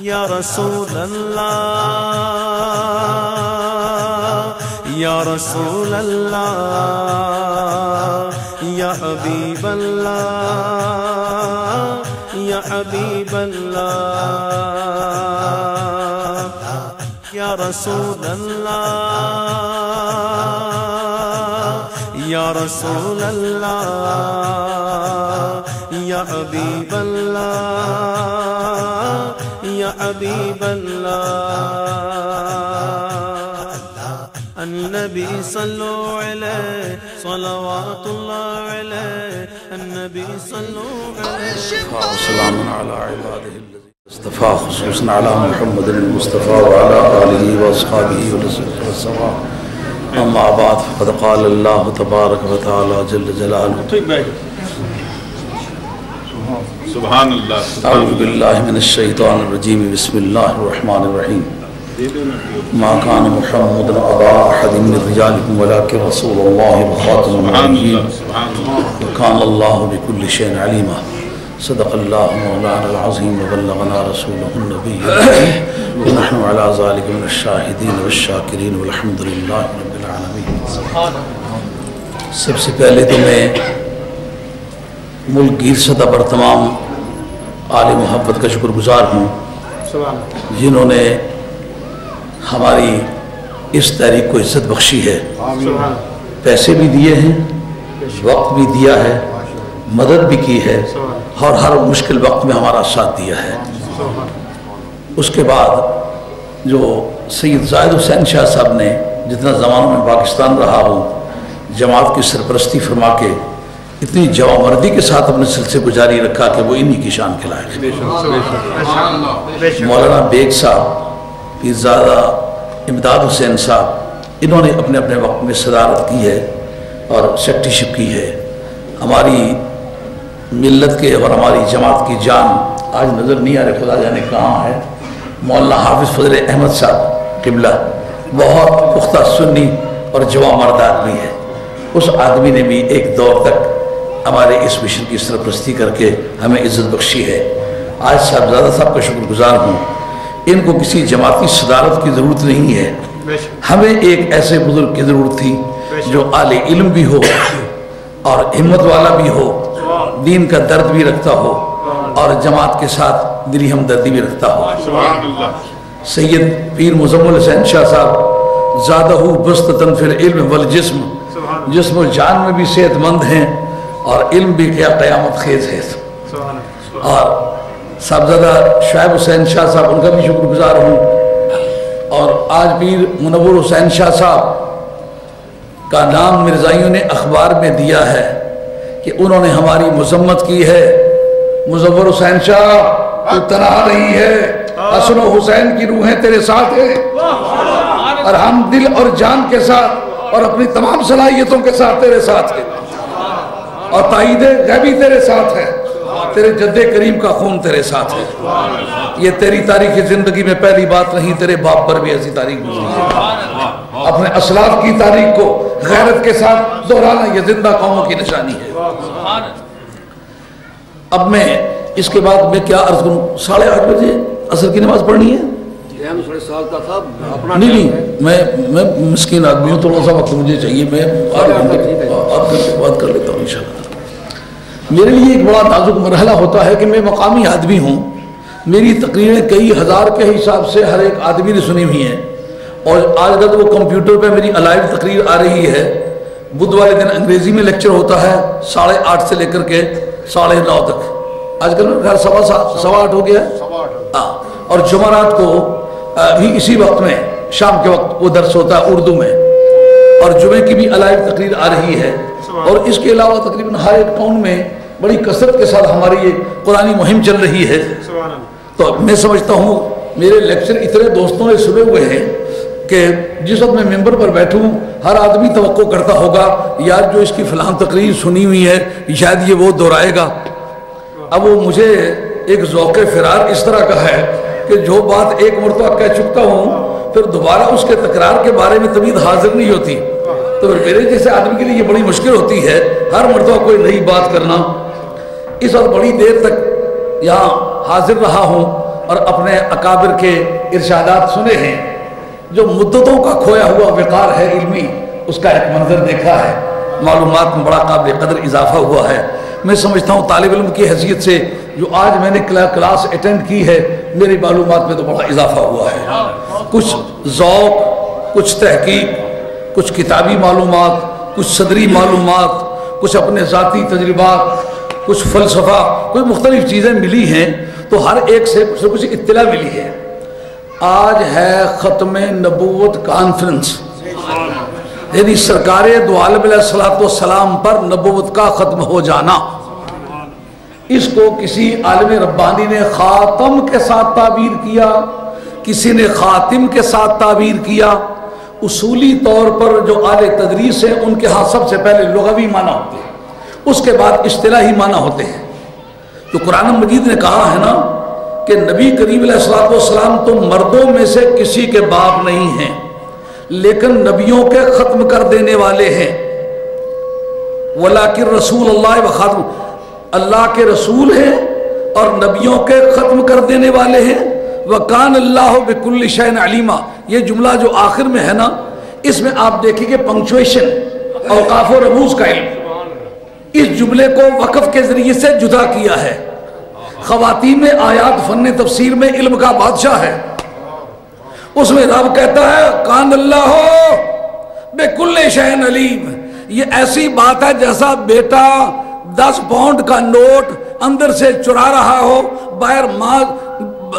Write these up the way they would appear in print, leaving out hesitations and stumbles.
یا رسول اللہ یا رسول اللہ یا حبیب اللہ یا حبیب اللہ یا رسول اللہ یا رسول اللہ یا حبیب اللہ یا حبیب اللہ النبی صلو علیہ صلوات اللہ علیہ النبی صلو علیہ وسلام علی عباده الذین خصوصا علی محمد المصطفى وعلى آلہ واصحابہ والسلام اما بعد فقد قال اللہ تبارک و تعالی جل جلالہ سبحان اللہ اعوذ باللہ من الشیطان الرجیم بسم اللہ الرحمن الرحیم ما كان محمد ابا احد من رجالكم ولكن رسول الله وخاتم النبيين وكان الله بكل شيء عليما صدق الله مولانا العظيم وبلغنا رسوله النبي ونحن على ذلك من الشاهدين والشاكرين والحمد لله رب العالمين سب سے پہلے تو میں ملک گیر سطح پر تمام آل محبت کا شکر گزار ہوں جنہوں نے ہماری اس تحریک کو عزت بخشی ہے، پیسے بھی دیے ہیں، وقت بھی دیا ہے، مدد بھی کی ہے اور ہر مشکل وقت میں ہمارا ساتھ دیا ہے۔ اس کے بعد جو سید زاہد حسین شاہ صاحب نے جتنا زمانوں میں پاکستان رہا ہوں جماعت کی سرپرستی فرما کے اتنی جوامردی کے ساتھ اپنے سلسلے کو جاری رکھا کہ وہ انہی کی شان کے لائق ہے۔ مولانا بیگ صاحب، پیرزادہ امداد حسین صاحب، انہوں نے اپنے اپنے وقت میں صدارت کی ہے اور سیکریٹریشپ کی ہے۔ ہماری ملت کے اور ہماری جماعت کی جان آج نظر نہیں آ رہے، خدا جانے کہاں ہے، مولانا حافظ فضل احمد صاحب قبلہ بہت پختہ سنی اور جوامرد آدمی ہے۔ اس آدمی نے بھی ایک دور تک ہمارے اس مشن کی سرپرستی کر کے ہمیں عزت بخشی ہے۔ آج صاحبزادہ صاحب کا شکر گزار ہوں، ان کو کسی جماعتی صدارت کی ضرورت نہیں ہے، ہمیں ایک ایسے بزرگ کی ضرورت تھی جو اہل علم بھی ہو اور ہمت والا بھی ہو، دین کا درد بھی رکھتا ہو اور جماعت کے ساتھ دلی ہمدردی بھی رکھتا ہو۔ سید پیر مزمل حسین شاہ صاحب زادہ بسطتاً فی العلم والجسم، جسم و جان میں بھی صحت مند ہیں اور علم بھی کیا قیامت خیز ہے۔ اور صاحبزادہ شعیب حسین شاہ صاحب، ان کا بھی شکر گزار ہوں۔ اور آج پیر منور حسین شاہ صاحب کا نام مرزائیوں نے اخبار میں دیا ہے کہ انہوں نے ہماری مذمت کی ہے۔ منور حسین شاہ تو تنہا نہیں ہے، حسن و حسین کی روحیں تیرے ساتھ ہیں اور ہم دل اور جان کے ساتھ اور اپنی تمام صلاحیتوں کے ساتھ تیرے ساتھ ہیں اور تائید غیبی تیرے ساتھ ہے، تیرے جد کریم کا خون تیرے ساتھ ہے۔ یہ تیری تاریخ زندگی میں پہلی بات نہیں، تیرے باپ پر بھی ایسی تاریخ گزری ہے۔ اپنے اسلاف کی تاریخ کو غیرت کے ساتھ دہرانا یہ زندہ قوموں کی نشانی ہے۔ اب میں اس کے بعد میں کیا عرض کروں، 8:30 بجے عصر کی نماز پڑھنی ہے؟ نہیں، میں مسکین آدمی ہوں، تھوڑا سا وقت مجھے چاہیے، میں آدھ گھنٹے بات کر لیتا ہوں انشاءاللہ۔ میرے لیے ایک بڑا نازک مرحلہ ہوتا ہے کہ میں مقامی آدمی ہوں، میری تقریریں کئی ہزار کے حساب سے ہر ایک آدمی نے سنی ہوئی ہیں اور آج کل وہ کمپیوٹر پہ میری الائیو تقریر آ رہی ہے۔ بدھ والے دن انگریزی میں لیکچر ہوتا ہے 8:30 سے لے کر کے 9:30 تک، آج کل 7:15 ہو گیا ہے، اور جمعرات کو بھی اسی وقت میں شام کے وقت وہ درس ہوتا ہے اردو میں، اور جمعے کی بھی الائیو تقریر آ رہی ہے۔ اور اس کے علاوہ تقریباً ہر ایک ٹاؤن میں بڑی کثرت کے ساتھ ہماری یہ قرآنی مہم چل رہی ہے۔ تو میں سمجھتا ہوں میرے لیکچر اتنے دوستوں نے سنے ہوئے ہیں کہ جس وقت میں ممبر پر بیٹھوں ہر آدمی توقع کرتا ہوگا یار جو اس کی فلاں تقریر سنی ہوئی ہے شاید یہ وہ دہرائے گا۔ اب وہ مجھے ایک ذوق فرار اس طرح کا ہے کہ جو بات ایک مرتبہ کہہ چکتا ہوں پھر دوبارہ اس کے تکرار کے بارے میں تمید حاضر نہیں ہوتی، تو میرے جیسے آدمی کے لیے یہ بڑی مشکل ہوتی ہے ہر مرتبہ کوئی نئی بات کرنا۔ اس وقت بڑی دیر تک یہاں حاضر رہا ہوں اور اپنے اکابر کے ارشادات سنے ہیں، جو مدتوں کا کھویا ہوا وقار ہے علمی، اس کا ایک منظر دیکھا ہے، معلومات میں بڑا قابل قدر اضافہ ہوا ہے۔ میں سمجھتا ہوں طالب علم کی حیثیت سے جو آج میں نے کلاس اٹینڈ کی ہے، میری معلومات میں تو بڑا اضافہ ہوا ہے۔ کچھ ذوق، کچھ تحقیق، کچھ کتابی معلومات، کچھ صدری معلومات، کچھ اپنے ذاتی تجربات، کچھ فلسفہ، کچھ مختلف چیزیں ملی ہیں، تو ہر ایک سے کچھ اطلاع ملی ہے۔ آج ہے ختم نبوت کانفرنس، یعنی سرکار دو عالم علیہ السلام پر نبوت کا ختم ہو جانا۔ اس کو کسی عالم ربانی نے خاتم کے ساتھ تعبیر کیا، کسی نے خاتم کے ساتھ تعبیر کیا۔ اصولی طور پر جو اعلی تدریس ہیں ان کے ہاں سب سے پہلے لغوی معنی ہوتے ہیں، اس کے بعد اصطلاحی معنی ہوتے ہیں۔ تو قرآن مجید نے کہا ہے نا کہ نبی کریم علیہ السلام تو مردوں میں سے کسی کے باپ نہیں ہیں، لیکن نبیوں کے ختم کر دینے والے ہیں۔ وَلَٰكِن رسول اللہ وخاتم، اللہ کے رسول ہیں اور نبیوں کے ختم کر دینے والے ہیں۔ وَكَانَ اللَّهُ بِكُلِّ شَيْءٍ عَلِيمًا، یہ جملہ جو آخر میں ہے نا، اس میں آپ دیکھیں کہ پنکچویشن، اوقاف و رموز کا علم، اس جملے کو وقف کے ذریعے سے جدا کیا ہے۔ خواتین آیات فن تفسیر میں علم کا بادشاہ ہے، اس میں رب کہتا ہے کان اللہ بِكُلِّ شَيْءٍ عَلِيمٌ، یہ ایسی بات ہے جیسا بیٹا 10 پاؤنڈ کا نوٹ اندر سے چرا رہا ہو، باہر ماں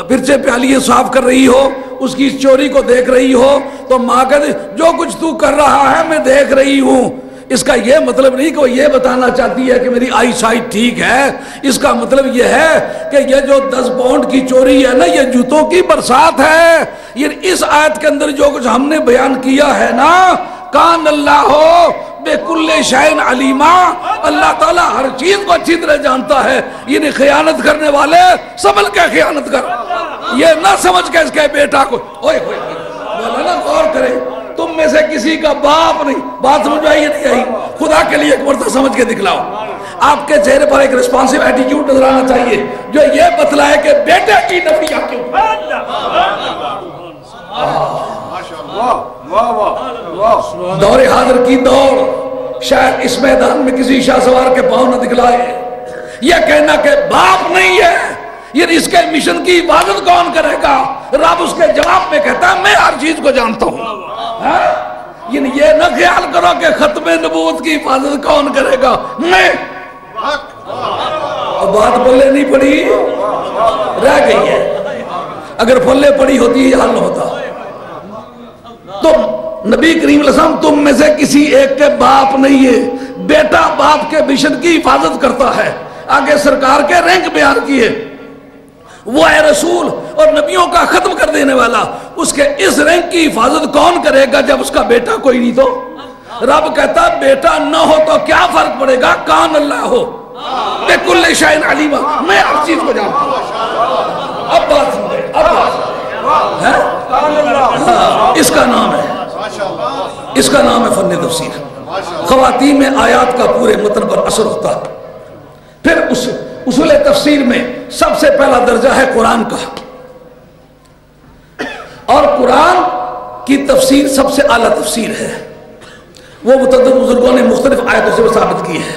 پرچے پیالیے صاف کر رہی ہو، اس کی چوری کو دیکھ رہی ہو، تو ماں کہتی جو کچھ تو کر رہا ہے میں دیکھ رہی ہوں۔ اس کا یہ مطلب نہیں کہ وہ یہ بتانا چاہتی ہے کہ میری آئی سائٹ ٹھیک ہے، اس کا مطلب یہ ہے کہ یہ جو 10 پاؤنڈ کی چوری ہے نا، یہ جوتوں کی برسات ہے۔ یہ اس آیت کے اندر جو کچھ ہم نے بیان کیا ہے نا، کان اللہ ہو بِكُلِّ شَيْءٍ عَلِيمًا، اللہ تعالیٰ ہر چیز کو اچھی طرح جانتا ہے۔ یعنی خیانت کرنے والے سنبھل کے خیانت کر، یہ نہ سمجھ کے اس کے بیٹا کو اوئے ہوئے مولانا غور کرے، تم میں سے کسی کا باپ نہیں۔ بات سمجھ آئی نہیں آئی؟ خدا کے لیے ایک مرتبہ سمجھ کے دکھلاؤ۔ آپ کے چہرے پر ایک ریسپانسیو ایٹیٹیوڈ نظر آنا چاہیے جو یہ بتلائے کہ بیٹے کی نفی کیوں۔ دور حاضر کی دوڑ شاید اس میدان میں کسی شاہ سوار کے پاؤں نہ دکھلائے۔ یہ کہنا کہ باپ نہیں ہے، یہ اس کے مشن کی حفاظت کون کرے گا؟ رب اس کے جواب میں کہتا ہے میں ہر چیز کو جانتا ہوں۔ یعنی یہ نہ خیال کرو کہ ختم نبوت کی حفاظت کون کرے گا، میں۔ اب بات پلے نہیں پڑی، رہ گئی ہے، اگر پلے پڑی ہوتی یہ حل ہوتا۔ تو نبی کریم علیہ السلام تم میں سے کسی ایک کے باپ نہیں ہے، بیٹا باپ کے مشن کی حفاظت کرتا ہے۔ آگے سرکار کے رینک بیان کیے، وہ ہے رسول اور نبیوں کا ختم کر دینے والا، اس کے اس رینک کی حفاظت کون کرے گا جب اس کا بیٹا کوئی نہیں؟ تو رب کہتا بیٹا نہ ہو تو کیا فرق پڑے گا، کان اللہ ہو بِكُلِّ شَيْءٍ عَلِيمًا، میں ہر چیز کو جانتا ہوں۔ اب بات سمجھے، اب بات اس کا نام ہے، اس کا نام ہے فن تفسیر۔ خواتین میں آیات کا پورے متن پر اثر ہوتا ہے۔ پھر اصول تفسیر میں سب سے پہلا درجہ ہے قرآن کا، اور قرآن کی تفسیر سب سے اعلیٰ تفسیر ہے۔ وہ متعدد بزرگوں نے مختلف آیتوں سے ثابت کی ہے۔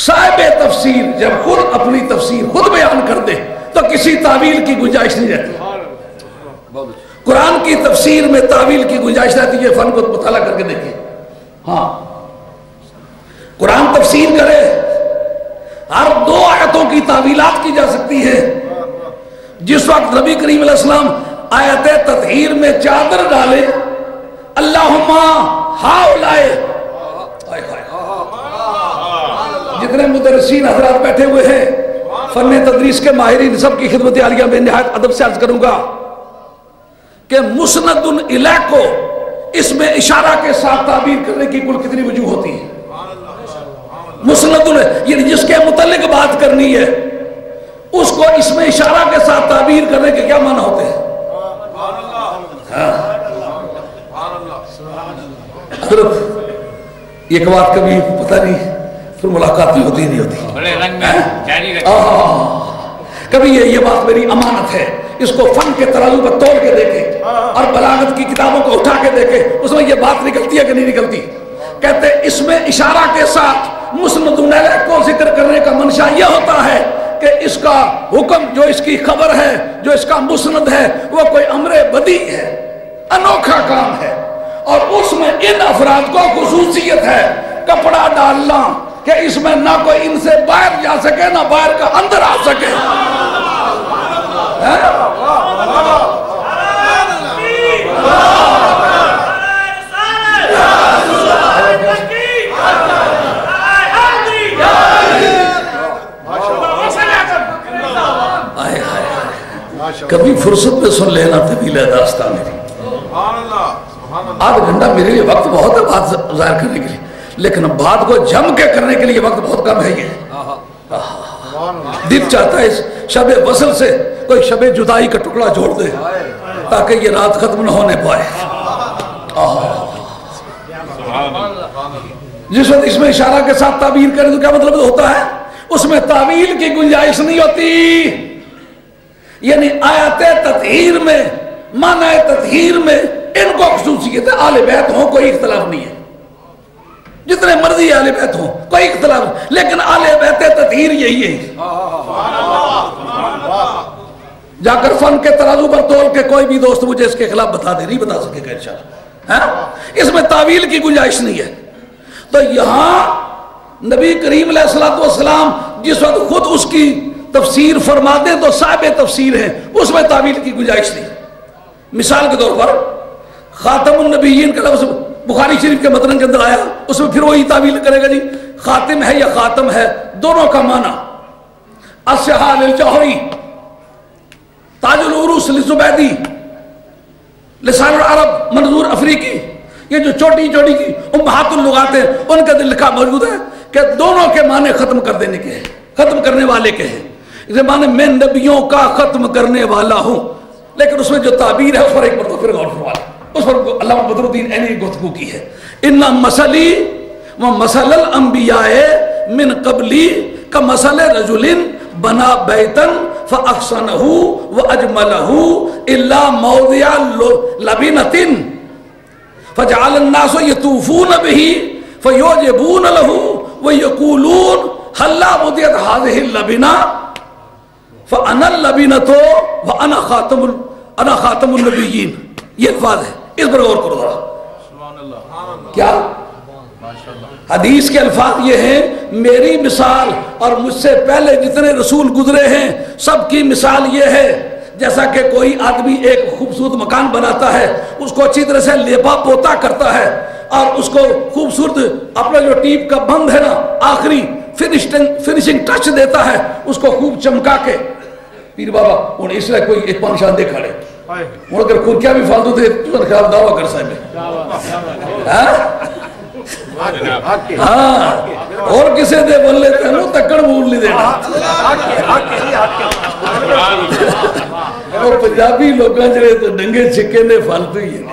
صاحب تفسیر جب خود اپنی تفسیر خود بیان کر دے تو کسی تعویل کی گنجائش نہیں رہتی۔ قرآن کی تفسیر میں تعویل کی گنجائش رہتی ہے، فن کو مطالعہ کر کے دیکھیں۔ ہاں قرآن تفسیر کرے، ہر 2 آیتوں کی تعویلات کی جا سکتی ہے۔ جس وقت نبی کریم علیہ السلام آیت تطہیر میں چادر ڈالے، اللہم ہاؤلائے، جتنے مدرسین حضرات بیٹھے ہوئے ہیں، فن تدریس کے ماہرین، سب کی خدمت عالیہ میں نہایت ادب سے عرض کروں گا کہ مسند الیہ کو اس میں اشارہ کے ساتھ تعبیر کرنے کی کل کتنی وجوہ ہوتی ہے؟ مسند یعنی جس کے متعلق بات کرنی ہے اس کو اس میں اشارہ کے ساتھ تعبیر کرنے کے کیا معنی ہوتے ہیں؟ حضرت ایک بات کبھی پتہ نہیں پھر ملاقات بھی ہوتی نہیں ہوتی، کبھی یہ بات میری امانت ہے، اس کو فن کے ترازو پر تول کے دیکھے اور بلاغت کی کتابوں کو اٹھا کے دیکھے، اس میں یہ بات نکلتی ہے کہ نہیں نکلتی؟ کہتے اس میں اشارہ کے ساتھ مسند الیہ کو ذکر کرنے کا منشا یہ ہوتا ہے کہ اس کا حکم، جو اس کی خبر ہے، جو اس کا مسند ہے، وہ کوئی امر بدیع ہے، انوکھا کام ہے، اور اس میں ان افراد کو خصوصیت ہے کپڑا ڈالنا کہ اس میں نہ کوئی ان سے باہر جا سکے نہ باہر کا اندر آ سکے۔ کبھی فرصت میں سن لینا طویل ہے داستان میری، آدھ گھنٹہ میرے لیے وقت بہت ہے بات ظاہر کرنے کے لیے، لیکن بات کو جم کے کرنے کے لیے وقت بہت کم ہے۔ یہ دل چاہتا ہے اس شب وصل سے کوئی شب جدائی کا ٹکڑا جوڑ دے تاکہ یہ رات ختم نہ ہونے پائے۔ جس وقت اس میں اشارہ کے ساتھ تعبیر کریں تو کیا مطلب ہوتا ہے؟ اس میں تعویل کی گنجائش نہیں ہوتی، یعنی آیت تطہیر میں، معنی تطہیر میں ان کو خصوصیت ہے، آل بیت ہوں کوئی اختلاف نہیں ہے، جتنے مرضی آل بیت ہوں کوئی اختلاف، لیکن آل بیت تطہیر یہی ہے۔ جا کر فن کے ترازو پر تول کے کوئی بھی دوست مجھے اس کے خلاف بتا دے، نہیں بتا سکے گا انشاءاللہ، اس میں تعویل کی گنجائش نہیں ہے۔ تو یہاں نبی کریم علیہ الصلوۃ والسلام جس وقت خود اس کی تفسیر فرما دیں تو صاحب تفسیر ہیں، اس میں تعویل کی گنجائش نہیں۔ مثال کے طور پر خاتم النبیین کا لفظ بخاری شریف کے متن کے اندر آیا، اس میں پھر وہی تعویل کرے گا جی خاتم ہے یا خاتم ہے، دونوں کا معنی الشہا للجوہری، تاج العروس للزبیدی، لسان العرب منظور افریقی، یہ جو چھوٹی چھوٹی کی امہات اللغات ہیں ان کا دل لکھا موجود ہے کہ دونوں کے معنی ختم کر دینے کے ہیں، ختم کرنے والے کے ہیں۔ اس معنی میں نبیوں کا ختم کرنے والا ہوں، لیکن اس میں جو تعبیر ہے اس پر ایک مرتبہ پھر غور فرمائیں، اس پر علامہ بدر الدین عینی گفتگو کی ہے۔ ان مثلی و مثل الانبیاء من قبلی کمثل رجل بنا بیتا فاحسنہ واجملہ الا موضع لبنۃ فجعل الناس یطوفون به فیعجبون له ویقولون حلا وضعت هذه اللبنہ فانا اللبنۃ وانا خاتم النبیین۔ یہ الفاظ ہے، اس پر غور کرو ذرا۔ کیا حدیث کے الفاظ یہ ہیں، میری مثال اور مجھ سے پہلے جتنے رسول گزرے ہیں سب کی مثال یہ ہے جیسا کہ کوئی آدمی ایک خوبصورت مکان بناتا ہے، اس کو اچھی طرح سے لیپا پوتا کرتا ہے اور اس کو خوبصورت اپنا جو ٹیپ کا بند ہے نا آخری فنشنگ ٹچ دیتا ہے، اس کو خوب چمکا کے۔ پیر بابا ان اس لئے کوئی ایک پانشان دے کھڑے ان اگر خود کیا بھی فالتو دے تو خلاف دعویٰ کر صاحب ہاں اور کسے دے بن لیتے ہیں تکڑ بول نہیں دینا۔ اور پنجابی لوگاں جڑے تو ڈنگے چھکے نے فالتو ہی ہے۔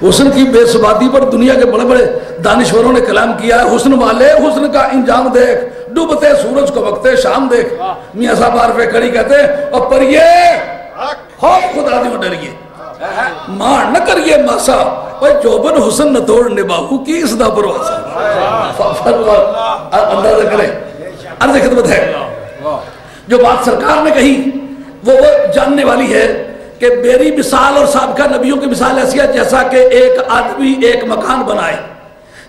حسن کی بے ثباتی پر دنیا کے بڑے بڑے دانشوروں نے کلام کیا ہے۔ حسن والے حسن کا انجام دیکھ، ڈوبتے سورج کو وقت شام دیکھ۔ میاں صاحب عارف کڑی کہتے ہیں اور پریے خوف خدا دیو ڈریے مار نہ کریے ماسا جوبن حسن نہ توڑ نباہو کی اس دا پرواسا۔ اندازہ کریں، عرض خدمت ہے جو بات سرکار نے کہی وہ جاننے والی ہے کہ میری مثال اور سابقہ نبیوں کی مثال ایسی ہے جیسا کہ ایک آدمی ایک مکان بنائے،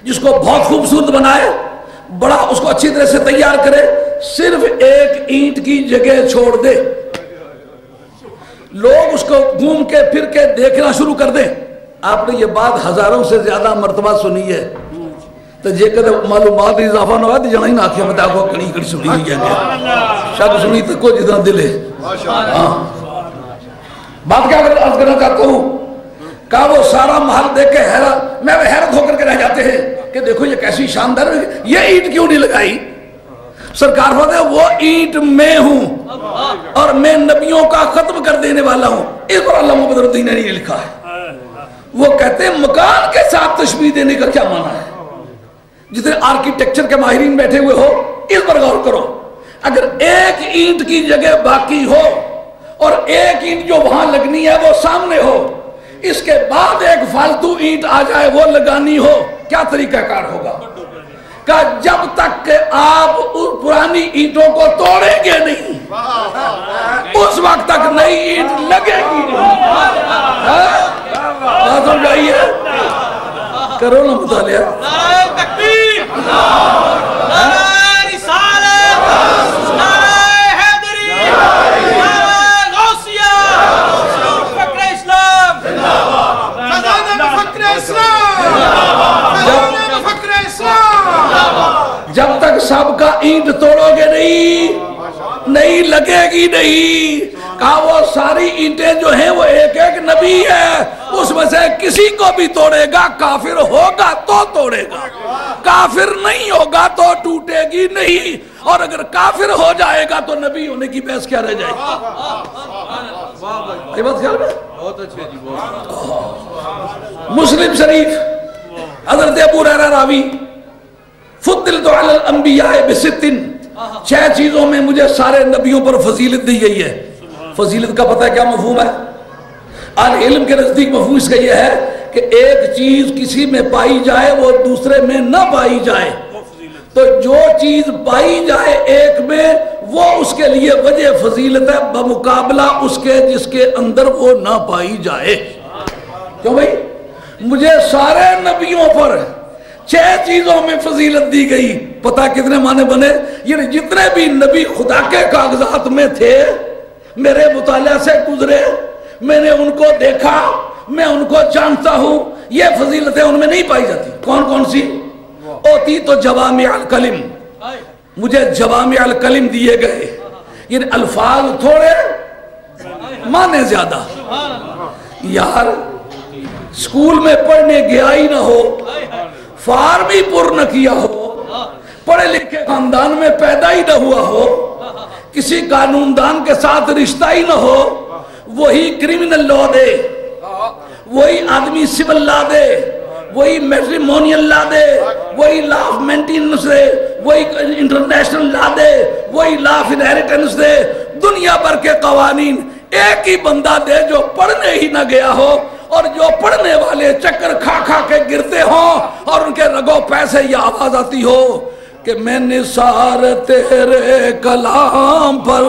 جس کو بہت خوبصورت بنائے، بڑا اس کو اچھی طرح سے تیار کرے، صرف ایک اینٹ کی جگہ چھوڑ دے، لوگ اس کو گھوم کے پھر کے دیکھنا شروع کر دیں۔ آپ نے یہ بات ہزاروں سے زیادہ مرتبہ سنی ہے تو جے کہ معلومات اضافہ نہ ہوا تو جانا ہی نہ آکھیا مطلب کو کڑی کڑی سنی ہوئی ہے شاید سنی تک کو جتنا دل ہے۔ بات کیا عرض کرنا چاہتا ہوں، کہا وہ سارا محل دیکھ کے حیرت ہو کر کے رہ جاتے ہیں کہ دیکھو یہ کیسی شاندار ہے، یہ اینٹ کیوں نہیں لگائی؟ سرکار فرماتے ہیں وہ اینٹ میں ہوں اور میں نبیوں کا ختم کر دینے والا ہوں۔ اس پر علامہ بدر الدین نے لکھا ہے، وہ کہتے ہیں مکان کے ساتھ تشبیہ دینے کا کیا معنی ہے؟ جتنے آرکیٹیکچر کے ماہرین بیٹھے ہوئے ہو اس پر غور کرو. اگر ایک اینٹ کی جگہ باقی ہو اور ایک اینٹ جو وہاں لگنی ہے وہ سامنے ہو, اس کے بعد ایک فالتو اینٹ آ جائے وہ لگانی ہو, کیا طریقہ کار ہوگا؟ کہ جب تک کہ آپ پرانی اینٹوں کو توڑیں گے نہیں اس وقت تک نئی اینٹ لگے گی نہیں. بات سمجھائیے, کرو نا مطالعہ. نعرہ تکبیر، نعرہ رسالت، نعرہ حیدری، نعرہ غوثیہ، فخر اسلام، خزانہ فخر اسلام، خزانہ فخر اسلام. جب تک سب کا اینٹ توڑو گے نہیں لگے گی نہیں. کہا وہ ساری اینٹیں جو ہیں وہ ایک ایک نبی ہے, اس میں سے کسی کو بھی توڑے گا, کافر ہوگا تو توڑے گا, کافر نہیں ہوگا تو ٹوٹے گی نہیں. اور اگر کافر ہو جائے گا تو نبی ہونے کی بحث کیا رہ جائے گی؟ یہ بات خیال میں بہت اچھے جی. مسلم شریف حضرت ابو ہریرہ راوی, فضلت علی الانبیاء بستن, 6 چیزوں میں مجھے سارے نبیوں پر فضیلت دی گئی ہے. فضیلت کا پتہ کیا مفہوم ہے؟ اہل علم کے نزدیک مفہوم اس کا یہ ہے کہ ایک چیز کسی میں پائی جائے وہ دوسرے میں نہ پائی جائے, تو جو چیز پائی جائے ایک میں وہ اس کے لیے وجہ فضیلت ہے بمقابلہ اس کے جس کے اندر وہ نہ پائی جائے. کیوں بھائی؟ مجھے سارے نبیوں پر 6 چیزوں میں فضیلت دی گئی. پتہ کتنے معنی بنے؟ یعنی جتنے بھی نبی خدا کے کاغذات میں تھے میرے مطالعہ سے گزرے, میں نے ان کو دیکھا, میں ان کو جانتا ہوں, یہ فضیلتیں ان میں نہیں پائی جاتی. کون کون سی؟ اوتی تو جوامع الکلم, مجھے جوامع الکلم دیے گئے, یعنی الفاظ تھوڑے معنی زیادہ. یار اسکول میں پڑھنے گیا ہی نہ ہو, فارم ہی پر نہ کیا ہو, پڑھے لکھے خاندان میں پیدا ہی نہ ہوا ہو, کسی قانون دان کے ساتھ رشتہ ہی نہ ہو, وہی کرمنل لا دے, وہی آدمی سول لا دے, وہی میٹریمونیل لا دے, وہی لا آف مینٹیننس دے, وہی انٹرنیشنل لا دے, وہی لا آف انہیریٹنس دے, دنیا بھر کے قوانین ایک ہی بندہ دے جو پڑھنے ہی نہ گیا ہو, اور جو پڑھنے والے چکر کھا کھا کے گرتے ہوں اور ان کے رگوں پیسے یہ آواز آتی ہو کہ میں نثار تیرے کلام پر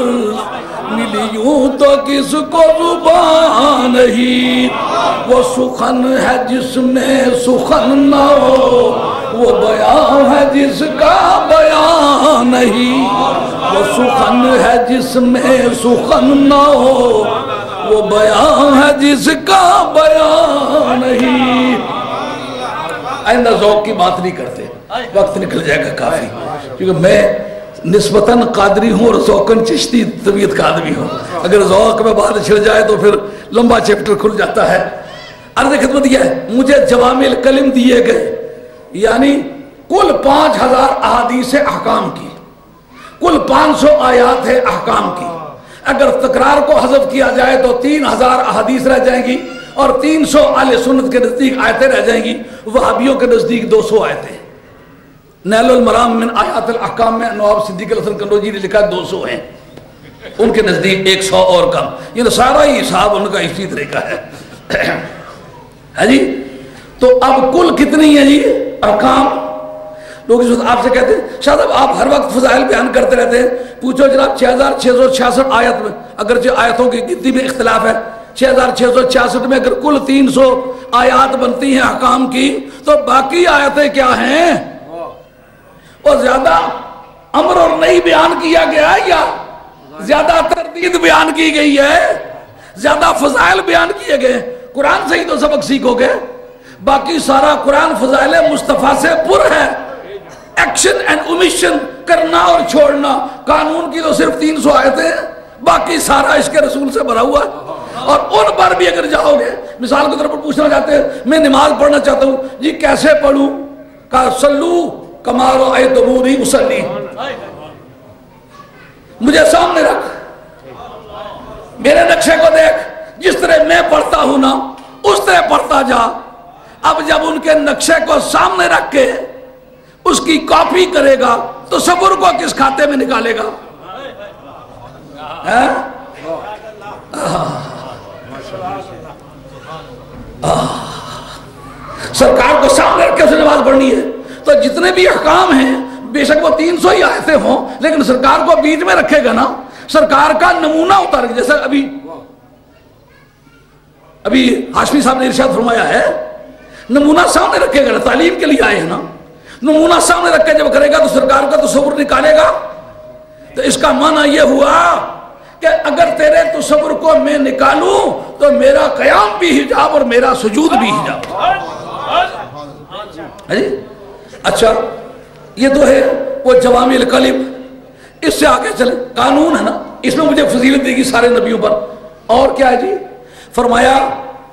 ملی یوں تو کس کو زبان نہیں, وہ سخن ہے جس میں سخن نہ ہو, وہ بیان ہے جس کا بیان نہیں, وہ سخن ہے جس میں سخن نہ ہو, وہ بیان ہے جس کا بیان نہیں. آئندہ ذوق کی بات نہیں کرتے, وقت نکل جائے گا کافی, کیونکہ میں نسبتاً قادری ہوں اور ذوقاً چشتی طبیعت کا آدمی ہوں. اگر ذوق میں بات چھڑ جائے تو پھر لمبا چیپٹر کھل جاتا ہے. عرض خدمت یہ ہے, مجھے جوامع الکلم دیے گئے, یعنی کل 5000 احادیث احکام کی, کل 500 آیات ہے احکام کی. اگر تکرار کو حذف کیا جائے تو 3000 احادیث رہ جائیں گی, اور 300 اہل سنت کے نزدیک آیتیں رہ جائیں گی. وہابیوں کے نزدیک 200 آیتیں. نیل المرام من آیات الاحکام میں نواب صدیق الحسن قنوجی نے لکھا 200 ہیں, ان کے نزدیک 100 اور کم. یہ سارا ہی حساب ان کا اسی طریقہ ہے جی. تو اب کل کتنی ہے جی احکام؟ لوگ اس وقت آپ سے کہتے ہیں شاید اب آپ ہر وقت فضائل بیان کرتے رہتے ہیں, پوچھو جناب 6666 آیت میں, اگرچہ آیتوں کی گنتی میں اختلاف ہے, 6666 میں اگر کل 300 آیات بنتی ہیں احکام کی, تو باقی آیتیں کیا ہیں؟ اور زیادہ امر اور نہیں بیان کیا گیا ہے, یا زیادہ تردید بیان کی گئی ہے, زیادہ فضائل بیان کیے گئے. قرآن سے ہی تو سبق سیکھو گے, باقی سارا قرآن فضائل مصطفیٰ سے پر ہے. ایکشن اینڈ اومیشن, کرنا اور چھوڑنا, قانون کی تو صرف 300 آیتیں ہیں, باقی سارا اس کے رسول سے بھرا ہوا ہے. اور ان پر بھی اگر جاؤ گے, مثال کے طور پر پوچھنا چاہتے ہیں میں نماز پڑھنا چاہتا ہوں جی کیسے پڑھوں؟ کہا صلو کما رأیتمونی اصلی, مجھے سامنے رکھ, میرے نقشے کو دیکھ, جس طرح میں پڑھتا ہوں نا اس طرح پڑھتا جا. اب جب ان کے نقشے کو سامنے رکھ کے اس کی کاپی کرے گا تو تصور کو کس کھاتے میں نکالے گا؟ سرکار کو سامنے رکھ کے اسے نماز پڑھنی ہے. تو جتنے بھی احکام ہیں بے شک وہ 300 ہی آیتیں ہوں، لیکن سرکار کو بیچ میں رکھے گا نا، سرکار کا نمونہ اتار. جیسا ابھی ہاشمی صاحب نے ارشاد فرمایا ہے، نمونہ سامنے رکھے گا نا، تعلیم کے لیے آئے ہیں نا، نمونہ سامنے رکھ کے جب کرے گا تو سرکار کا تصور نکالے گا. تو اس کا معنی یہ ہوا کہ اگر تیرے تصور کو میں نکالوں تو میرا قیام بھی حجاب اور میرا سجود بھی حجاب. اچھا یہ تو ہے وہ جوامع الکلم. اس سے آگے چلے، قانون ہے نا، اس میں مجھے فضیلت دے گی سارے نبیوں پر. اور کیا ہے جی؟ فرمایا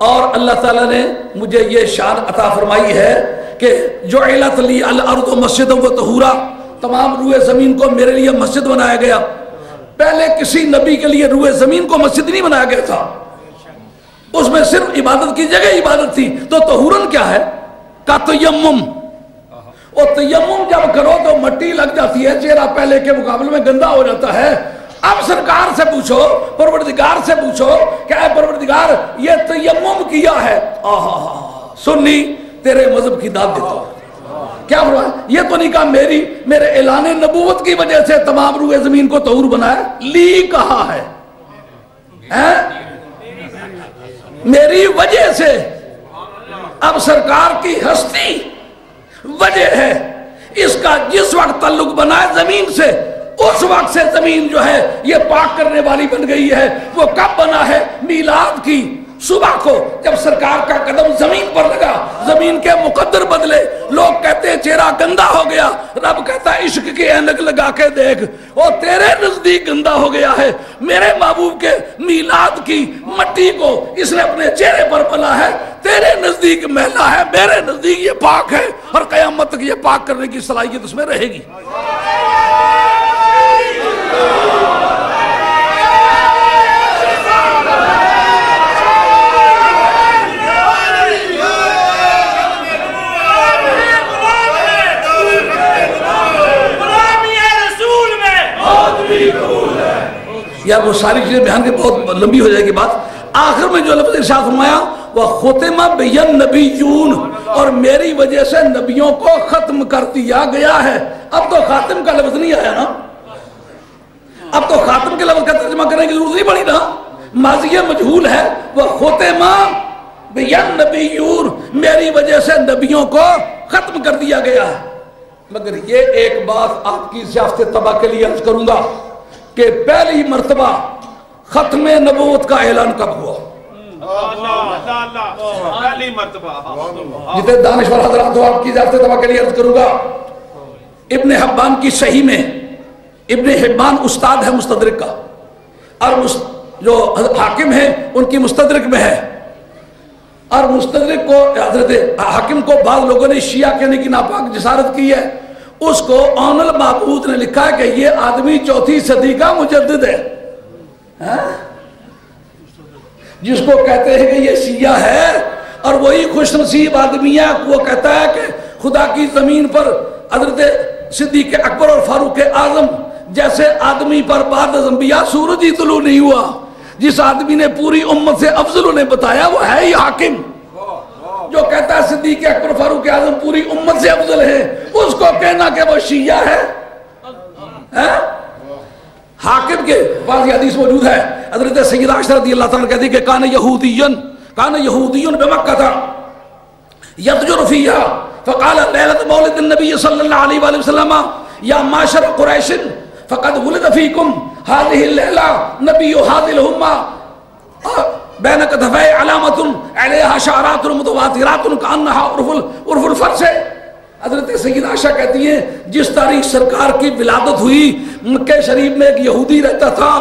اور اللہ تعالیٰ نے مجھے یہ شان عطا فرمائی ہے کہ جعلت لی الارض مسجدا و طہورا، تمام روئے زمین کو میرے لیے مسجد بنایا گیا. پہلے کسی نبی کے لیے روئے زمین کو مسجد نہیں بنایا گیا تھا، اس میں صرف عبادت کی جگہ عبادت تھی. تو طہورن کیا ہے؟ کا تیمم. اور تیمم جب کرو تو مٹی لگ جاتی ہے، چہرہ پہلے کے مقابلے میں گندا ہو جاتا ہے. اب سرکار سے پوچھو، پروردگار سے پوچھو کہ اے پروردگار یہ تیمم کیا ہے، سنی تیرے مذہب کی داد دیتا ہوں. کیا فرمایا؟ یہ تو نہیں کہا میرے اعلان نبوت کی وجہ سے تمام روئے زمین کو طہور بنایا، لی کہا ہے میری وجہ سے. اب سرکار کی ہستی وجہ ہے، اس کا جس وقت تعلق بنا ہے زمین سے، اس وقت سے زمین جو ہے یہ پاک کرنے والی بن گئی ہے. وہ کب بنا ہے؟ میلاد کی صبح کو جب سرکار کا قدم زمین پر لگا، زمین کے مقدر بدلے. لوگ کہتے ہیں چہرہ گندا ہو گیا، رب کہتا ہے عشق کی اینک لگا کے دیکھ، اور تیرے نزدیک گندا ہو گیا ہے. میرے محبوب کے میلاد کی مٹی کو اس نے اپنے چہرے پر ملا ہے، تیرے نزدیک میلا ہے، میرے نزدیک یہ پاک ہے، اور قیامت تک یہ پاک کرنے کی صلاحیت اس میں رہے گی. یا وہ ساری چیزیں بیان کے بہت لمبی ہو جائے گی بات. آخر میں جو لفظ ارشاد فرمایا وَخُتِمَ بِيَ النَّبِيُّونَ، اور میری وجہ سے نبیوں کو ختم کر دیا گیا ہے. اب تو خاتم کا لفظ نہیں آیا نا، اب تو خاتم کے لفظ کا ترجمہ کرنے کی ضرورت نہیں پڑی نا، ماضی مجہول ہے. وَخُتِمَ بِيَ النَّبِيُّونَ، میری وجہ سے نبیوں کو ختم کر دیا گیا ہے. مگر یہ ایک بات آپ کی ضیافت طبع کے لیے عرض کروں گا کہ پہلی مرتبہ ختم نبوت کا اعلان کب ہوا؟ پہلی مرتبہ. جتنے دانشور حضرات ہو آپ کی ضیافت طبع کے لیے عرض کروں گا. ابن حبان کی صحیح میں، ابن حبان استاد ہے مستدرک کا، اور جو حاکم ہے ان کی مستدرک میں ہے. اور مستدرک کو حضرت حاکم کو بعض لوگوں نے شیعہ کہنے کی ناپاک جسارت کی ہے. اس کو اون المعبود نے لکھا ہے کہ یہ آدمی 4 صدی کا مجدد ہے. جس کو کہتے ہیں کہ یہ شیعہ ہے، اور وہی خوش نصیب آدمی ہے وہ کہتا ہے کہ خدا کی زمین پر حضرت صدیق اکبر اور فاروق اعظم جیسے آدمی پر بعد از انبیاء سورج ہی طلوع نہیں ہوا. جس آدمی نے پوری امت سے افضل انہیں بتایا وہ ہے ہی حاکم. جو کہتا ہے صدیق اکبر فاروق اعظم پوری امت سے افضل ہے، اس کو کہنا کہ وہ شیعہ ہے. حاکم کے بعض حدیث موجود ہے، حضرت سیدہ عائشہ رضی اللہ تعالیٰ کہتی کہ کان یہودیون بمکہ تھا یتجر فیہا فقال لیلۃ مولد النبی صلی اللہ علیہ وآلہ وسلم یا معاشر قریش فقد ولد فیکم هذه الليلة نبی هذه الامة بین کتفی علامت علیہا شعرات متواترات کانہا عرف الفرس. حضرت سیدہ عائشہ کہتی ہیں جس تاریخ سرکار کی ولادت ہوئی مکہ شریف میں ایک یہودی رہتا تھا،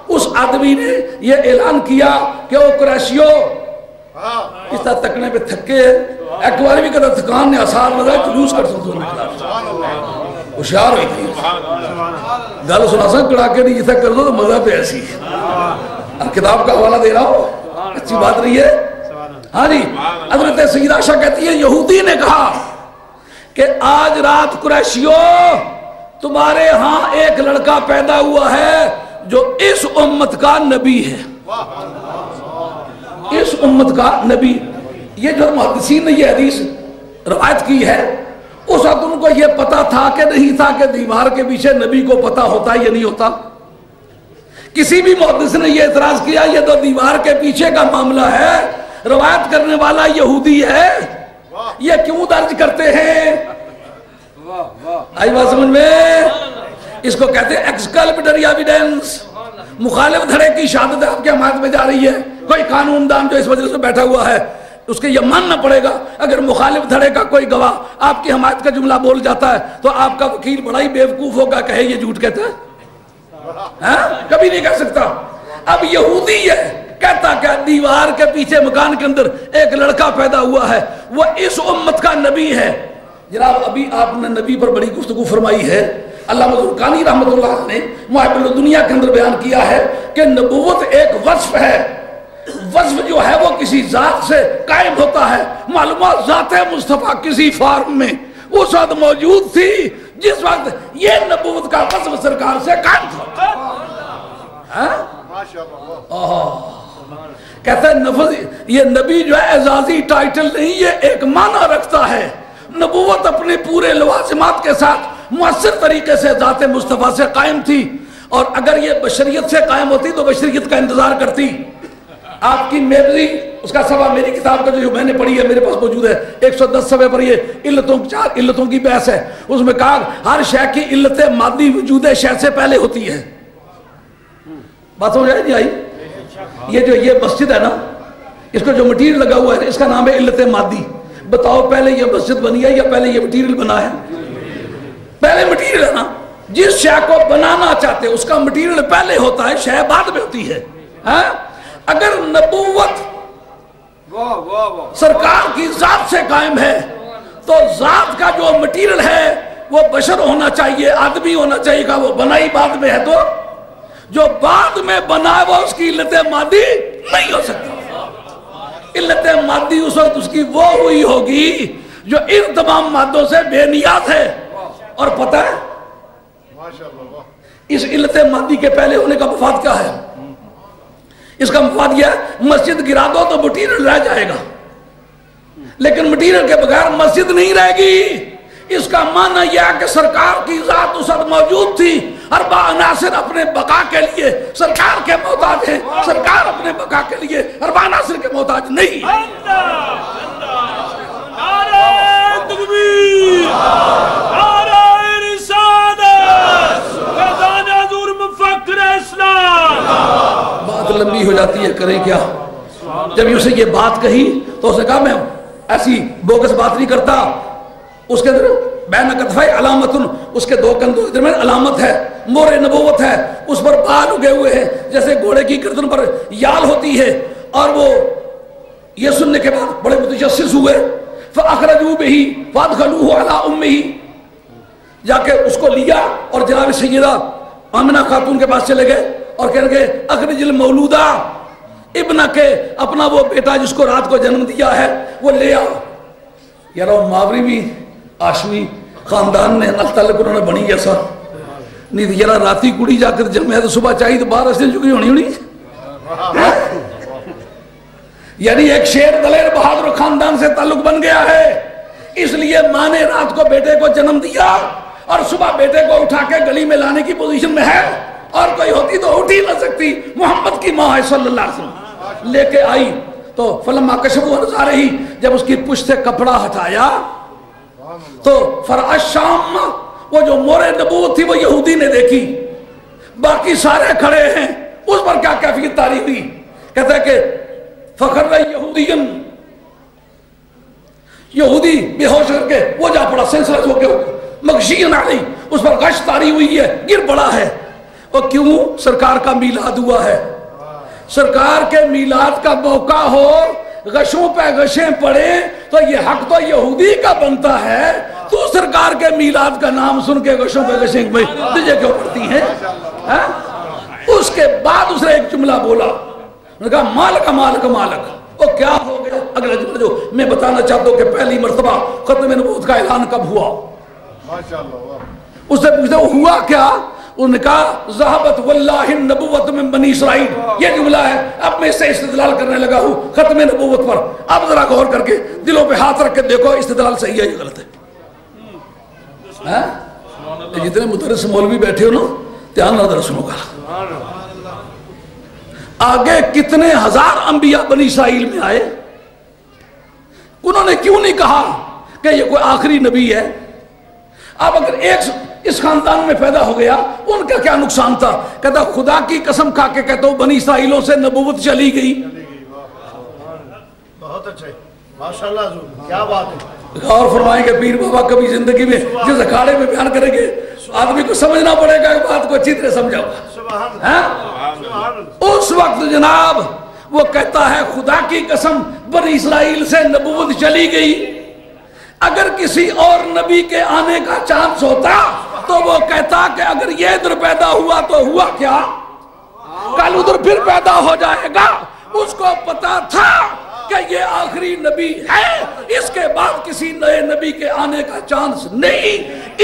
اس آدمی نے یہ اعلان کیا کہ او قریشیو، اس طرح تکنے پہ تھکے ایک بار بھی کہتا تھکان نے آثار لگا جلوس کر سکتے ہیں. ہوشیار ہوئی تھی گل سنا سا کڑا کے نہیں جیسا کر دو تو مزہ پہ ایسی کتاب کا حوالہ دے رہا ہو، اچھی بات نہیں ہے. ہاں جی، حضرت سیدہ عائشہ کہتی ہے یہودی نے کہا کہ آج رات قریشیو تمہارے ہاں ایک لڑکا پیدا ہوا ہے جو اس امت کا نبی ہے، اس امت کا نبی۔ یہ جو محدثین نے یہ حدیث روایت کی ہے، اس وقت ان کو یہ پتا تھا کہ نہیں تھا کہ دیوار کے پیچھے نبی کو پتا ہوتا ہے یا نہیں ہوتا؟ کسی بھی محدث نے یہ اعتراض کیا یہ تو دیوار کے پیچھے کا معاملہ ہے، روایت کرنے والا یہودی ہے، یہ کیوں درج کرتے ہیں؟ آئی بات سمجھ میں؟ اس کو کہتے ہیں ایکسکلپٹری ایویڈنس، مخالف دھڑے کی شہادت آپ کے حمایت میں جا رہی ہے۔ کوئی قانون دان جو اس وجہ سے بیٹھا ہوا ہے اس کے یہ ماننا پڑے گا اگر مخالف دھڑے کا کوئی گواہ آپ کی حمایت کا جملہ بول جاتا ہے تو آپ کا وکیل بڑا ہی بیوقوف ہوگا، کہے یہ جھوٹ کہتا ہے، کبھی نہیں کہہ سکتا۔ اب یہودی ہے کہتا کہ دیوار کے پیچھے مکان کے اندر ایک لڑکا پیدا ہوا ہے، وہ اس امت کا نبی ہے۔ جناب ابھی آپ نے نبی پر بڑی گفتگو فرمائی ہے، علامہ زرقانی رحمۃ اللہ نے محب الدنیا کے اندر بیان کیا ہے کہ نبوت ایک وصف ہے، وصف جو ہے وہ کسی ذات سے قائم ہوتا ہے۔ معلومات ذات مصطفیٰ کسی فارم میں اس وقت موجود تھی جس وقت یہ نبوت کا وصف سرکار سے قائم تھا۔ کہتے ہیں نفذ یہ نبی جو ہے اعزازی ٹائٹل نہیں، یہ ایک معنی رکھتا ہے۔ نبوت اپنے پورے لوازمات کے ساتھ مؤثر طریقے سے ذات مصطفیٰ سے قائم تھی، اور اگر یہ بشریت سے قائم ہوتی تو بشریت کا انتظار کرتی۔ آپ کی میموری اس کا سوا میری کتاب کا جو میں نے پڑھی ہے میرے پاس موجود ہے، 110 صفحے پر یہ چار علتوں کی بحث ہے۔ اس میں کہا ہر شے کی علت مادی وجود شے سے پہلے ہوتی ہے۔ بات ہو جائے نہیں آئی؟ یہ مسجد ہے نا، اس کو جو مٹیریل لگا ہوا ہے اس کا نام ہے علت مادی۔ بتاؤ پہلے یہ مسجد بنی ہے یا پہلے یہ مٹیریل بنا ہے؟ پہلے مٹیریل ہے نا، جس شے کو بنانا چاہتے اس کا مٹیریل پہلے ہوتا ہے، شے بعد میں ہوتی ہے۔ اگر نبوت سرکار کی ذات سے قائم ہے تو ذات کا جو مٹیریل ہے وہ بشر ہونا چاہیے، آدمی ہونا چاہیے کہ وہ بنائی بعد میں ہے، تو جو بعد میں بنا ہے وہ اس کی علت مادی نہیں ہو سکتی۔ علت مادی اس وقت اس کی وہ ہوئی ہوگی جو ان تمام مادوں سے بے نیاز ہے۔ اور پتہ ہے اس علت مادی کے پہلے ہونے کا مفاد کیا ہے؟ اس کا مفاد یہ ہے مسجد گرا دو تو مٹیریل رہ جائے گا، لیکن مٹیریل کے بغیر مسجد نہیں رہے گی۔ اس کا معنی یہ ہے کہ سرکار کی ذات اس وقت موجود تھی، اربع عناصر اپنے بقا کے لیے سرکار کے محتاج ہیں، سرکار اپنے بقا کے لیے اربع عناصر کے محتاج نہیں۔ نعرہ تکبیر، نعرہ رسالت، فیضان حضور مفکر اسلام۔ بات لمبی ہو جاتی ہے، کریں کیا؟ جب اسے یہ بات کہی تو اس نے کہا میں ایسی بوگس بات نہیں کرتا، اس کے اندر بین کتفی علامت، اس کے دو کندھوں کے درمیان علامت ہے، مور نبوت ہے، اس پر بال اگے ہوئے ہیں جیسے گھوڑے کی گردن پر یال ہوتی ہے۔ اور وہ یہ سننے کے بعد بڑے متجسس ہوئے، فاخرجوا به فادخلوه على امه، جا کے اس کو لیا اور جناب سیدہ آمنہ خاتون کے پاس چلے گئے اور کہنے گے اخرج المولودہ ابنہ کے، اپنا وہ بیٹا جس کو رات کو جنم دیا ہے وہ لے آؤ۔ یار وہ ماوری بھی آشمی خاندان نے اللہ تعالیٰ کو انہوں نے بنی جیسا نہیں تھی، یار راتی کڑی جا کر جنم ہے تو صبح چاہیے تو 12 دن چکی ہونی یعنی ایک شیر دلیر بہادر خاندان سے تعلق بن گیا ہے، اس لیے ماں نے رات کو بیٹے کو جنم دیا اور صبح بیٹے کو اٹھا کے گلی میں لانے کی پوزیشن میں ہے، اور کوئی ہوتی تو اٹھ ہی نہ سکتی۔ محمد کی ماں ہے صلی اللہ علیہ وسلم، لے کے آئی تو فلما کشفوا عن ظہرہ، جب اس کی پشت سے کپڑا ہٹایا تو فرع الشام، وہ جو مور نبوت تھی وہ یہودی نے دیکھی، باقی سارے کھڑے ہیں، اس پر کیا کیفیت تاریخ دی؟ کہتا ہے کہ فخر یہودین، یہودی بے ہوش کر کے وہ جا پڑا، سینسلس ہو کے مغشین علی، اس پر غش تاری ہوئی ہے، گر پڑا ہے۔ اور کیوں؟ سرکار کا میلاد ہوا ہے، سرکار کے میلاد کا موقع ہو، غشوں پہ غشیں پڑے تو یہ حق تو یہودی کا بنتا ہے، تو سرکار کے میلاد کا نام سن کے غشوں پہ غشیں تجھے کیوں پڑتی ہیں؟ اس کے بعد اس نے ایک جملہ بولا، انہوں نے کہا مالک مالک مالک، وہ کیا ہو گیا؟ اگلا جملہ جو میں بتانا چاہتا ہوں کہ پہلی مرتبہ ختم نبوت کا اعلان کب ہوا؟ اس سے پوچھتے ہوا کیا؟ انہوں نے کہا ذہبت واللہ النبوت من بنی اسرائیل. یہ جملہ ہے. اب میں اس سے استدلال کرنے لگا ہوں ختم نبوت پر. اب ذرا غور کر کے دلوں پہ ہاتھ رکھ کے دیکھو استدلال صحیح ہے یا غلط ہے. جتنے مدرس مولوی بیٹھے ہو نا دھیان نہ درس سنو گا. آگے کتنے ہزار انبیاء بنی اسرائیل میں آئے. انہوں نے کیوں نہیں کہا کہ یہ کوئی آخری نبی ہے؟ اب اگر ایک اس خاندان میں پیدا ہو گیا ان کا کیا نقصان تھا؟ کہتا خدا کی قسم کھا کے کہتا ہوں بنی اسرائیلوں سے نبوت چلی گئی. بہت اچھا ہے ماشاءاللہ حضور کیا بات ہے. غور فرمائیں کہ پیر بابا کبھی زندگی میں جس اکھاڑے میں بیان کریں گے آدمی کو سمجھنا پڑے گا کہ بات کو اچھی طرح سمجھا ہوگا. اس وقت جناب وہ کہتا ہے خدا کی قسم بنی اسرائیل سے نبوت چلی گئی. اگر کسی اور نبی کے آنے کا چانس ہوتا تو وہ کہتا کہ اگر یہ ادھر پیدا ہوا تو ہوا کیا؟ کل ادھر پھر پیدا ہو جائے گا. اس کو پتا تھا کہ یہ آخری نبی ہے, اس کے بعد کسی نئے نبی کے آنے کا چانس نہیں,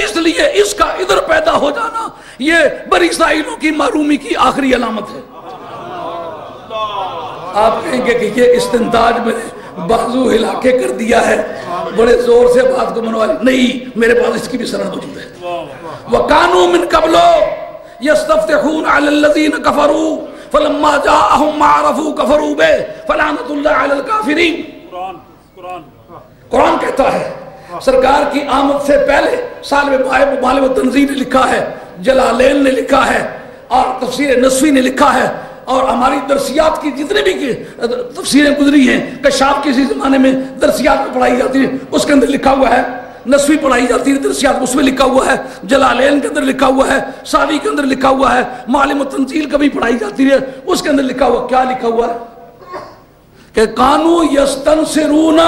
اس لیے اس کا ادھر پیدا ہو جانا یہ بنی اسرائیلوں کی معرومی کی آخری علامت ہے. آپ کہیں گے کہ یہ استنتاج میں بازو ہلا کے کر دیا ہے, بڑے زور سے بات کو منوا لی. نہیں, میرے پاس اس کی بھی سند موجود ہے. وَكَانُوا مِن قَبْلُ يَسْتَفْتِحُونَ عَلَى الَّذِينَ كَفَرُوا فَلَمَّا جَاءَهُمْ مَا عَرَفُوا كَفَرُوا بِهِ فَلَعْنَةُ اللَّهِ عَلَى الْكَافِرِينَ. قرآن کہتا ہے سرکار کی آمد سے پہلے مالب و تنزیل نے لکھا ہے, جلالین نے لکھا ہے, اور تفسیر نسوی نے لکھا ہے, اور ہماری درسیات کی جتنے بھی تفسیریں گزری ہیں, کشاف کسی زمانے میں درسیات میں پڑھائی جاتی ہے اس کے اندر لکھا ہوا ہے, نسوی پڑھائی جاتی ہے درسیات اس میں لکھا ہوا ہے, جلالین کے اندر لکھا ہوا ہے, ساوی کے اندر لکھا ہوا ہے, معالم التنزیل کبھی پڑھائی جاتی ہے اس کے اندر لکھا ہوا. کیا لکھا ہوا ہے کہ کانو یستنصرون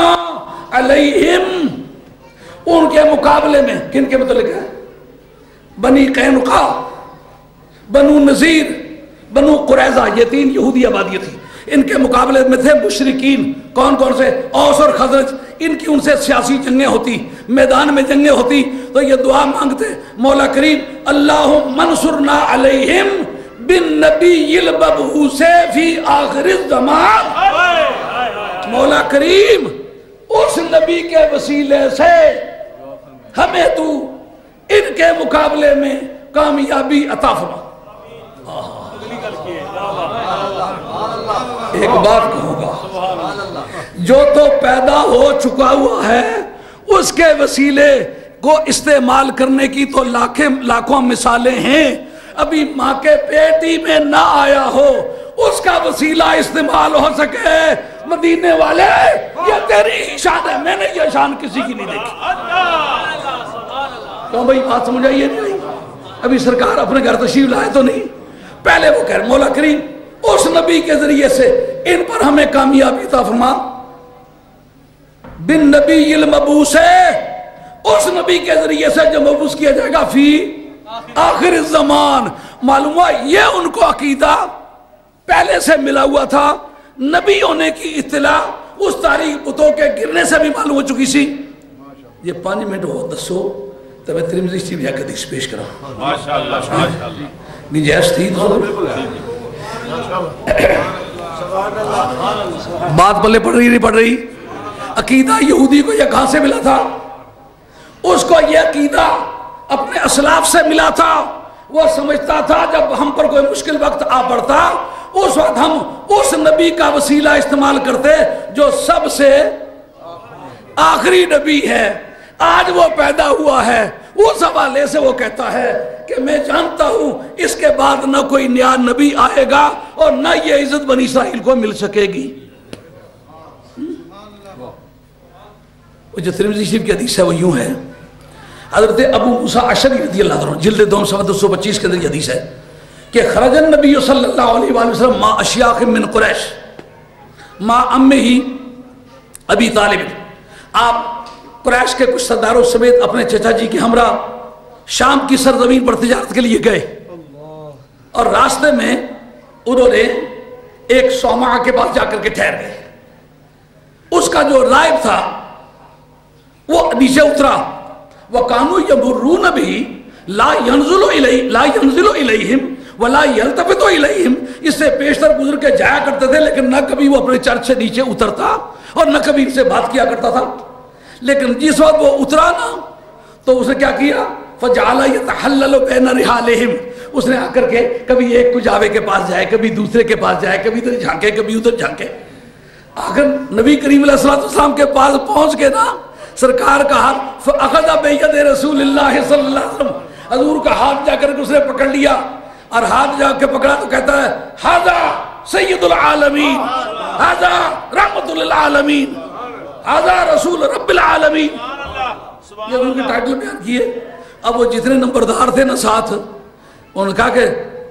علیہم, ان کے مقابلے میں. کن کے متعلق ہے؟ بنی قینقاع, بنو نذیر, بنو قریظہ, یہ 3 یہودی آبادیاں تھی. ان کے مقابلے میں تھے مشرکین. کون کون سے؟ اوس اور خزرج. ان کی ان سے سیاسی جنگیں ہوتی, میدان میں جنگیں ہوتی, تو یہ دعا مانگتے مولا کریم اللہم انصرنا علیہم بالنبی المبعوث فی آخر الزمان. مولا کریم اس نبی کے وسیلے سے ہمیں تو ان کے مقابلے میں کامیابی عطا فرما. ایک بات کہوں گا, جو تو پیدا ہو چکا ہوا ہے اس کے وسیلے کو استعمال کرنے کی تو لاکھوں مثالیں ہیں. ابھی ماں کے پیٹی میں نہ آیا ہو اس کا وسیلہ استعمال ہو سکے. مدینے والے یہ تیری ہی شان ہے, میں نے یہ شان کسی کی نہیں دیکھی. کیوں بھائی بات سمجھ آئیے نہیں؟ ابھی سرکار اپنے گھر تشریف لائے تو نہیں, پہلے وہ کہہ رہے مولا کریم اس نبی کے ذریعے سے ان پر ہمیں کامیابی عطا فرما. بن نبی المبعوث, اس نبی کے ذریعے سے جو مبعوث کیا جائے گا فی آخر الزمان. معلوم ہوا یہ ان کو عقیدہ پہلے سے ملا ہوا تھا, نبی ہونے کی اطلاع اس تاریخ بتوں کے گرنے سے بھی معلوم ہو چکی سی. یہ 5 منٹ ہو دسو تو میں ترمذی شریف یا حدیث پیش کرا. ماشاءاللہ نجائز تھی تو بات پلے پڑھ رہی نہیں پڑھ رہی. عقیدہ یہودی کو یہ کہاں سے ملا تھا؟ اس کو یہ عقیدہ اپنے اسلاف سے ملا تھا. وہ سمجھتا تھا جب ہم پر کوئی مشکل وقت آ پڑتا اس وقت ہم اس نبی کا وسیلہ استعمال کرتے جو سب سے آخری نبی ہے. آج وہ پیدا ہوا ہے, اس حوالے سے وہ کہتا ہے کہ میں جانتا ہوں اس کے بعد نہ کوئی نیا نبی آئے گا اور نہ یہ عزت بنی اسرائیل کو مل سکے گی. وہ جو ترمذی شریف کی حدیث ہے وہ یوں ہے, حضرت ابو موسیٰ اشعری رضی اللہ عنہ جلد 2 صفحہ 225 کے اندر یہ حدیث ہے کہ خرج النبی صلی اللہ علیہ وآلہ وسلم ما اشیاخ من قریش ما امہ ابی طالب. آپ قریش کے کچھ سرداروں سمیت اپنے چچا جی کے ہمراہ شام کی سرزمین پر تجارت کے لیے گئے, اور راستے میں انہوں نے ایک صومعہ کے پاس جا کر کے ٹھہر گئے. اس کا جو رائب تھا وہ نیچے اترا. وَكَانُوا يَمُرُّونَ بِهِ لَا يَنزِلُ إِلَيْهِمْ وَلَا يَلْتَفِتُ إِلَيْهِمْ. اس سے پیشتر گزر کے جایا کرتے تھے لیکن نہ کبھی وہ اپنے چرچ سے نیچے اترتا اور نہ کبھی ان سے بات کیا کرتا تھا. لیکن جس وقت وہ اترا نا تو اس نے کیا کیا؟ فَجَعَلَ يَتَحَلَّلُ بَيْنَ رِحَالِهِمْ. اس نے آ کر کے کبھی ایک کجاوے کے پاس جائے, کبھی دوسرے کے پاس جائے, کبھی ادھر جھانکے کبھی ادھر جھانکے. آخر نبی کریم علیہ السلام کے پاس پہنچ کے نا سرکار کا ہاتھ فَأَخَذَ بِيَدِ رَسُولِ اللَّهِ صلی اللہ علیہ وسلم, حضور کا ہاتھ جا کر کے اس نے پکڑ لیا اور ہاتھ جا کے پکڑا تو کہتا ہے هَذَا سید العالمین, هَذَا رحمت للعالمین, هَذَا رسول رب العالمین. یہ ان کے ٹائٹل بیان کیے. اب وہ جتنے نمبردار تھے نا ساتھ, انہوں نے کہا کہ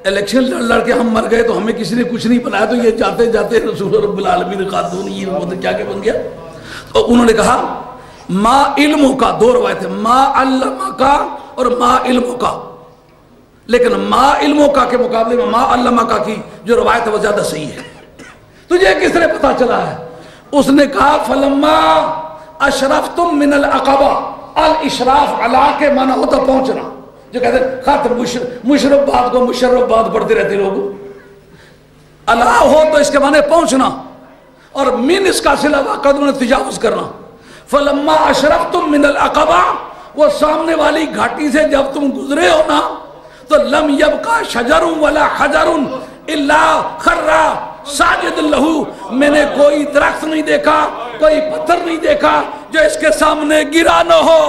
الیکشن لڑ کے ہم مر گئے تو ہمیں کسی نے کچھ نہیں بنایا تو یہ جاتے جاتے رسول رب العالمین خاتون یہ وہ کیا کہ بن گیا. تو انہوں نے کہا ما علموں کا, دو روایت ہے, ما علمہ کا اور ما علموں کا, لیکن ما علموں کا کے مقابلے میں ما علمہ کا کی جو روایت ہے وہ زیادہ صحیح ہے. تجھے کس طرح پتا چلا ہے؟ اس نے کہا فلما اشرفتم من العقبہ, الاشراف علا کے معنی ہوتا پہنچنا, جو کہتے ہیں خاطر مشرف بات کو مشرف بات پڑھتے رہتے لوگ, علا ہو تو اس کے معنی پہنچنا, اور من اس کا صلہ وقت میں تجاوز کرنا. فلما اشرفتم من العقبہ, وہ سامنے والی گھاٹی سے جب تم گزرے ہو نا تو لم یبقى شجر ولا حجر الا خر ساجد لہو, میں نے کوئی درخت نہیں دیکھا, کوئی پتھر نہیں دیکھا جو اس کے سامنے گرا نہ ہو.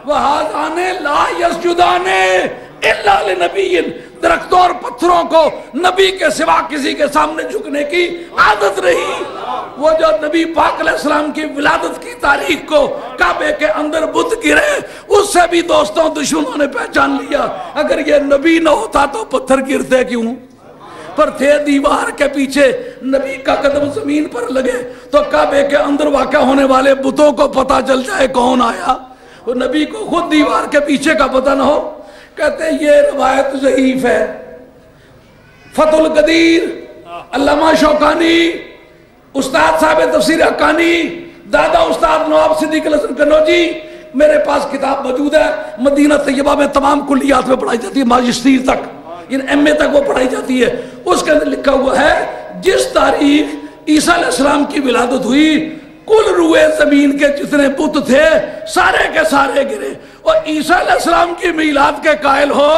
وَهَذَانِ لَا يَسْجُدَانِ إِلَّا لِنَبِيٍّ, درختوں اور پتھروں کو نبی کے سوا کسی کے سامنے جھکنے کی عادت رہی. وہ جو نبی پاک علیہ السلام کی ولادت کی تاریخ کو کعبے کے اندر بت گرے, اس سے بھی دوستوں دشمنوں نے پہچان لیا اگر یہ نبی نہ ہوتا تو پتھر گرتے کیوں, پر تھے دیوار کے پیچھے, نبی کا قدم زمین پر لگے تو کعبے کے اندر واقع ہونے والے بتوں کو پتا چل جائے کون آیا, اور نبی کو خود دیوار کے پیچھے کا پتہ نہ ہو. کہتے ہیں یہ روایت ضعیف ہے. فتح القدیر, علامہ شوکانی, استاد صاحب تفسیر حقانی, دادا استاد نواب صدیق الحسن کنوجی, میرے پاس کتاب موجود ہے, مدینہ طیبہ میں تمام کلیات میں پڑھائی جاتی ہے, ماجسٹیر تک, ایم اے تک وہ پڑھائی جاتی ہے. اس کے اندر لکھا ہوا ہے جس تاریخ عیسیٰ علیہ السلام کی ولادت ہوئی کل روئے زمین کے جتنے بت تھے سارے کے سارے گرے, اور عیسیٰ علیہ السلام کی میلاد کے قائل ہو,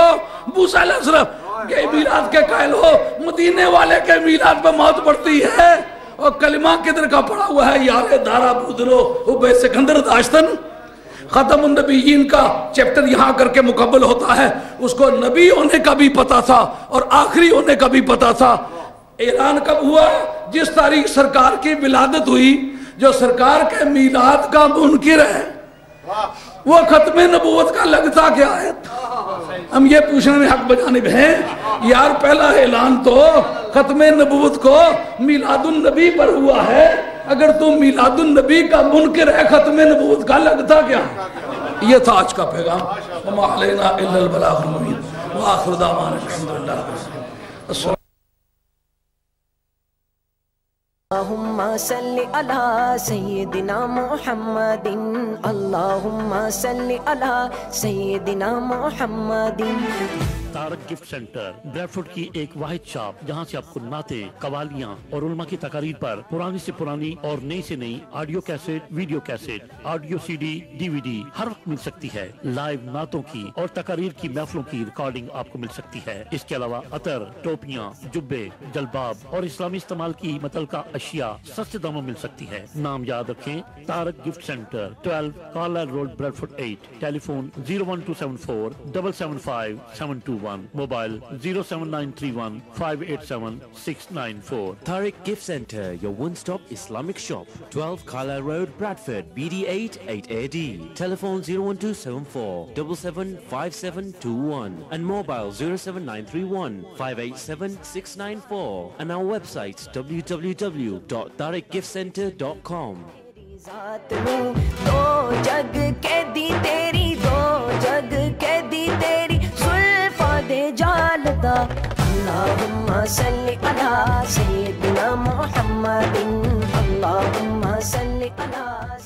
موسیٰ علیہ السلام کے میلاد کے قائل ہو, مدینے والے کے میلاد پہ موت پڑتی ہے, اور کلمہ کدھر کا پڑا ہوا ہے, یار دارا بودرو بے سکندر داشتن. ختم النبیین کا چیپٹر یہاں کر کے مکمل ہوتا ہے. اس کو نبی ہونے کا بھی پتا تھا اور آخری ہونے کا بھی پتا تھا. اعلان کب ہوا؟ جس تاریخ سرکار کی ولادت ہوئی. جو سرکار کے میلاد کا منکر ہے وہ ختم نبوت کا لگتا کیا ہے؟ ہم یہ پوچھنے میں حق بجانب ہیں, یار پہلا اعلان تو ختم نبوت کو میلاد النبی پر ہوا ہے, اگر تم میلاد النبی کا منکر ہے ختم نبوت کا لگتا کیا ہے؟ یہ تھا آج کا پیغام. وما علینا الا البلاغ المبین وآخر دعوانا الحمدللہ رب العالمین. اللہم صلی علی سیدنا محمد, اللہم صلی علی سیدنا محمد. تارک گفٹ سینٹر بریڈفورڈ کی ایک واحد شاپ جہاں سے آپ کو نعتیں, قوالیاں اور علماء کی تقاریر پر پرانی سے پرانی اور نئی سے نئی audio cassette, video cassette, audio C D, D V D ہر وقت مل سکتی ہے. لائیو نعتوں کی اور تقاریر کی محفلوں کی ریکارڈنگ آپ کو مل سکتی ہے. اس کے علاوہ عطر, ٹوپیاں, جبے, جلباب اور اسلامی استعمال کی متعلقہ اشیاء سستے داموں مل سکتی ہے. نام یاد رکھیں, Tariq gift centre, 12 Carlisle road, Bradford 8. Telephone 01274 775 721. Mobile 07931 587 694. Tariq Gift Center, your one-stop Islamic shop. 12 Carlisle Road, Bradford, BD8 8AD. Telephone 01274 775721 and mobile 07931 587 694 and our website www.tariqgiftcenter.com. ذات میں دو جگ کے دی تیری, دو جگ کے دی تیری زلفاں دے جالتا. اللہم صلی علی سیدنا محمد. اللهم صل على